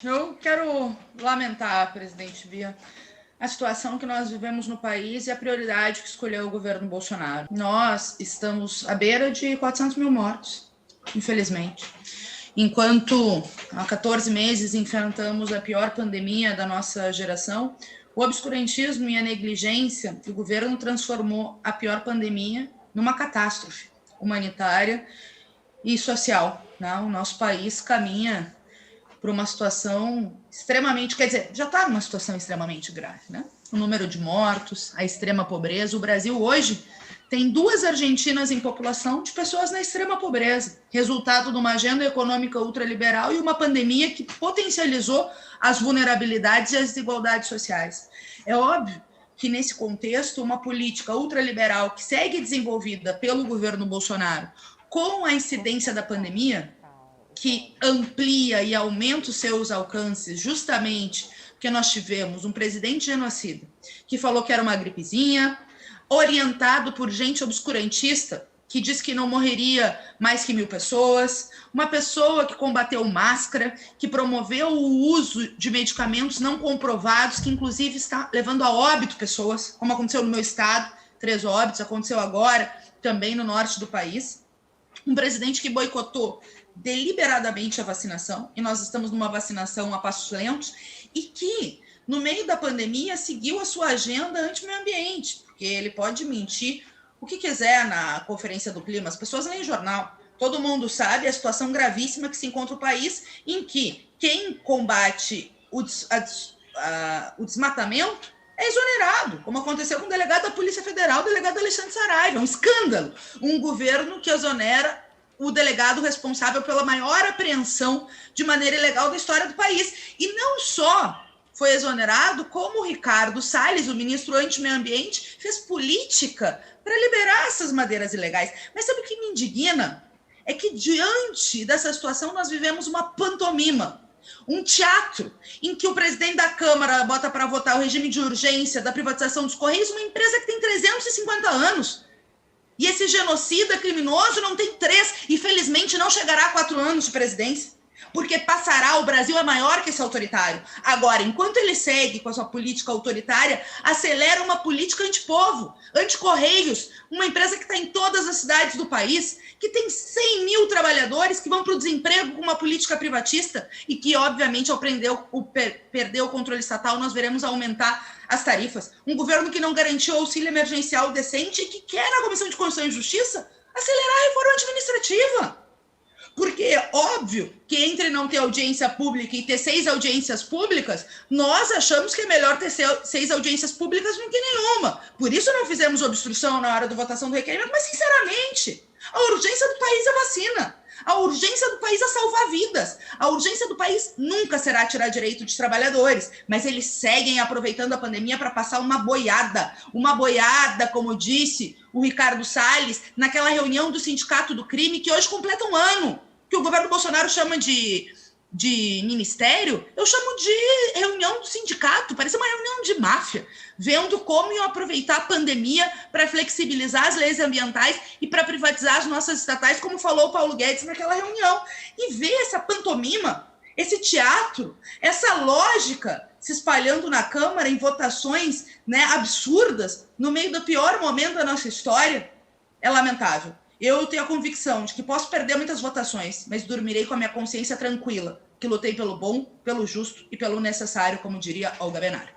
Eu quero lamentar, presidente Bia, a situação que nós vivemos no país e a prioridade que escolheu o governo Bolsonaro. Nós estamos à beira de 400 mil mortos, infelizmente. Enquanto há 14 meses enfrentamos a pior pandemia da nossa geração, o obscurantismo e a negligência do governo transformou a pior pandemia numa catástrofe humanitária e social. O nosso país caminha para uma situação extremamente, quer dizer, já está numa situação extremamente grave, né? O número de mortos, a extrema pobreza. O Brasil hoje tem 2 Argentinas em população de pessoas na extrema pobreza, resultado de uma agenda econômica ultraliberal e uma pandemia que potencializou as vulnerabilidades e as desigualdades sociais. É óbvio que, nesse contexto, uma política ultraliberal que segue desenvolvida pelo governo Bolsonaro, com a incidência da pandemia, que amplia e aumenta os seus alcances justamente porque nós tivemos um presidente genocida que falou que era uma gripezinha, orientado por gente obscurantista que disse que não morreria mais que 1.000 pessoas, uma pessoa que combateu máscara, que promoveu o uso de medicamentos não comprovados, que inclusive está levando a óbito pessoas, como aconteceu no meu estado, 3 óbitos, aconteceu agora também no norte do país. Um presidente que boicotou deliberadamente a vacinação, e nós estamos numa vacinação a passos lentos, e que, no meio da pandemia, seguiu a sua agenda anti-meio ambiente, porque ele pode mentir o que quiser na conferência do clima, as pessoas leem jornal, todo mundo sabe a situação gravíssima que se encontra o país, em que quem combate o desmatamento é exonerado, como aconteceu com o delegado da Polícia Federal, o delegado Alexandre Saraiva, um escândalo, um governo que exonera o delegado responsável pela maior apreensão de maneira ilegal da história do país. E não só foi exonerado, como o Ricardo Salles, o ministro anti-meio ambiente, fez política para liberar essas madeiras ilegais. Mas sabe o que me indigna? É que, diante dessa situação, nós vivemos uma pantomima, um teatro, em que o presidente da Câmara bota para votar o regime de urgência da privatização dos Correios, uma empresa que tem 350 anos. E esse genocida criminoso não tem 3 e, felizmente, não chegará a 4 anos de presidência, porque passará, o Brasil é maior que esse autoritário. Agora, enquanto ele segue com a sua política autoritária, acelera uma política antipovo, anticorreios, uma empresa que está em todas as cidades do país, que tem 100 mil trabalhadores que vão para o desemprego com uma política privatista e que, obviamente, ao perder o controle estatal, nós veremos aumentar as tarifas. Um governo que não garantiu auxílio emergencial decente e que quer, na Comissão de Constituição e Justiça, acelerar a reforma administrativa. Porque é óbvio que entre não ter audiência pública e ter 6 audiências públicas, nós achamos que é melhor ter 6 audiências públicas do que nenhuma. Por isso não fizemos obstrução na hora da votação do requerimento, mas, sinceramente, a urgência do país é vacina. A urgência do país é salvar vidas. A urgência do país nunca será tirar direito de trabalhadores, mas eles seguem aproveitando a pandemia para passar uma boiada, como disse o Ricardo Salles, naquela reunião do Sindicato do Crime, que hoje completa 1 ano, que o governo Bolsonaro chama de ministério, eu chamo de reunião do sindicato, parece uma reunião de máfia, vendo como iam aproveitar a pandemia para flexibilizar as leis ambientais e para privatizar as nossas estatais, como falou o Paulo Guedes naquela reunião. E ver essa pantomima, esse teatro, essa lógica se espalhando na Câmara em votações, absurdas, no meio do pior momento da nossa história, é lamentável. Eu tenho a convicção de que posso perder muitas votações, mas dormirei com a minha consciência tranquila, que lutei pelo bom, pelo justo e pelo necessário, como diria Olga Benário.